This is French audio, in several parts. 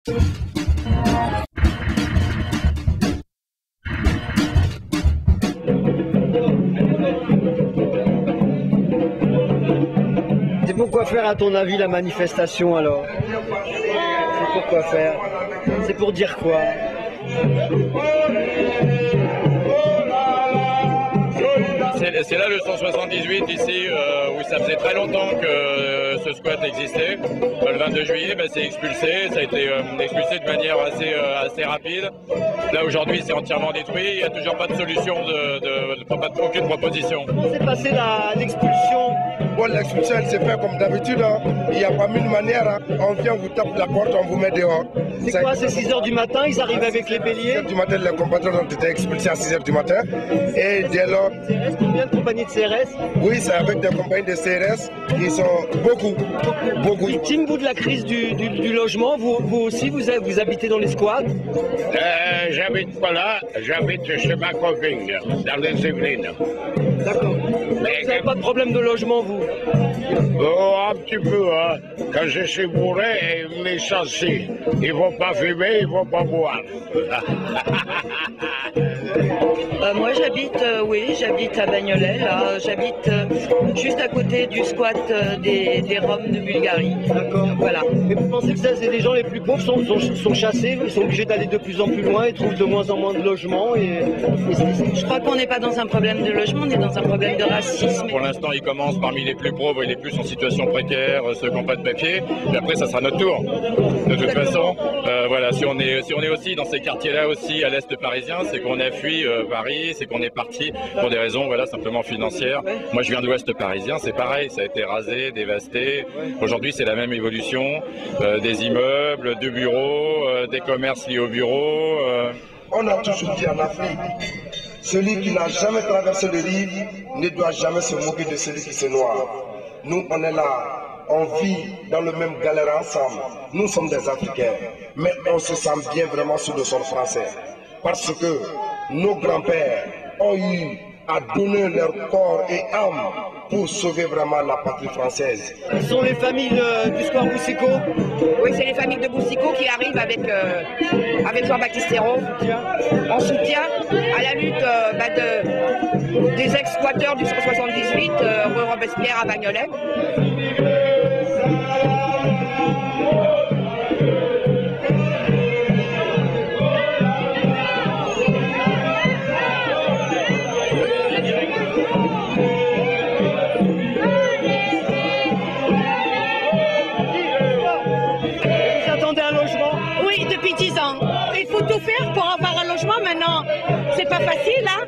C'est pourquoi faire à ton avis la manifestation alors? C'est pourquoi faire? C'est pour dire quoi? C'est là le 178 ici, où ça faisait très longtemps que ce squat existait. Le 22 juillet, c'est expulsé, ça a été expulsé de manière assez rapide. Là aujourd'hui c'est entièrement détruit, il n'y a toujours pas de solution, aucune proposition. Comment s'est passée l'expulsion? Bon, l'expulsion elle s'est faite comme d'habitude, hein. Il n'y a pas mille manières, hein. On vient, vous tape la porte, on vous met dehors. C'est quoi, c'est 6 h du matin, ils arrivent avec les béliers? 6 h du matin, les compatriotes ont été expulsés à 6 h du matin. Et dès lors... Combien de compagnies de CRS? Oui, c'est avec des compagnies de CRS qui sont beaucoup. Victime-vous de la crise du logement, vous aussi, vous habitez dans les squats? J'habite pas là, j'habite chez ma copine, dans les Yvelines. D'accord. Vous n'avez pas de problème de logement, vous? Oh, un petit peu, hein. Quand je suis bourré, mes châssis, ils vont pas fumer, ils vont pas boire. Moi j'habite à Bagnolet, là. J'habite juste à côté du squat des Roms de Bulgarie. D'accord. Voilà. Et vous pensez que ça, c'est les gens les plus pauvres sont chassés, ils sont obligés d'aller de plus en plus loin et trouvent de moins en moins de logements Je crois qu'on n'est pas dans un problème de logement, on est dans un problème de racisme. Pour l'instant, ils commencent parmi les plus pauvres et les plus en situation précaire, ceux qui n'ont pas de papier. Et après, ça sera notre tour. De toute façon, voilà, si on est aussi dans ces quartiers-là aussi à l'est parisien, c'est qu'on a fui Paris, c'est qu'on est parti pour des raisons, voilà, simplement financières. Moi, je viens de l'ouest parisien, c'est pareil, ça a été rasé, dévasté. Aujourd'hui, c'est la même évolution, des immeubles, de bureaux, des commerces liés aux bureaux. On a toujours dit en Afrique, celui qui n'a jamais traversé le rive ne doit jamais se moquer de celui qui se noie. Nous, on est là, on vit dans le même galère ensemble. Nous sommes des Africains, mais on se sent bien vraiment sous le sol français. Parce que nos grands-pères ont eu à donner leur corps et âme pour sauver vraiment la patrie française. Ce sont les familles du square Boucicaut? Oui, c'est les familles de Boucicaut qui arrivent avec Jean-Baptiste Hérault en soutien à la lutte des ex-squatteurs du 178 rue Robespierre à Bagnolet. Depuis 10 ans. Il faut tout faire pour avoir un logement maintenant. C'est pas facile, hein.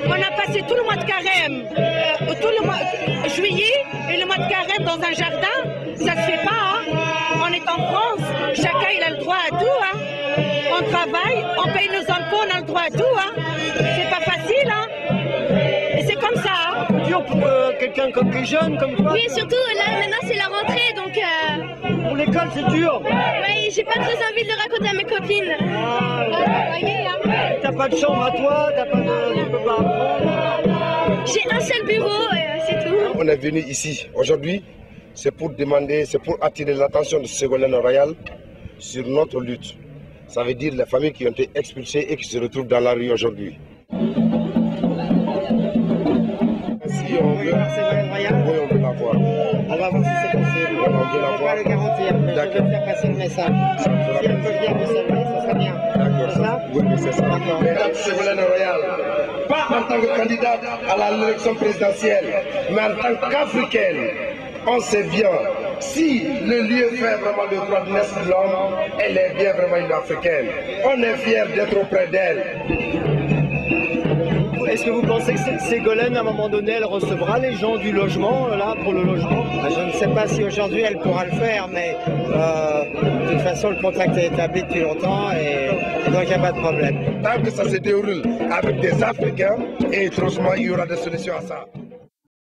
On a passé tout le mois de carême, tout le mois juillet et le mois de carême dans un jardin. Ça se fait pas, hein. On est en France, chacun il a le droit à tout, hein. On travaille, on paye nos impôts, on a le droit à tout, hein. C'est pas facile, hein. Et c'est comme ça, hein. Dur pour quelqu'un comme des jeunes comme toi? Oui, surtout là maintenant c'est la rentrée donc. Pour l'école c'est dur? Oui, j'ai pas très envie de le raconter à mes copines. T'as pas de chambre à toi? Tu peux pas apprendre? J'ai un seul bureau, c'est tout. On est venu ici aujourd'hui, c'est pour attirer l'attention de Ségolène Royal sur notre lutte. Ça veut dire les familles qui ont été expulsées et qui se retrouvent dans la rue aujourd'hui. Si on veut, oui, on veut la voir. On va voir si c'est possible. On veut la On voir. va le garantir. Je vais faire passer le message. Si elle peut venir vous saluer, ça serait bien. D'accord, C'est ça? Oui, c'est ça. Mesdames Ségolène Royal, pas en tant que candidate à l'élection présidentielle, mais en tant qu'Africaine, on sait bien, si le lieu fait vraiment le droit de naissance de l'homme, elle est bien vraiment une Africaine. On est fiers d'être auprès d'elle. Est-ce que vous pensez que Ségolène, à un moment donné, elle recevra les gens du logement, là, pour le logement? Je ne sais pas si aujourd'hui elle pourra le faire, mais de toute façon, le contact est établi depuis longtemps et donc il n'y a pas de problème. Tant que ça se déroule avec des Africains, et franchement, il y aura des solutions à ça.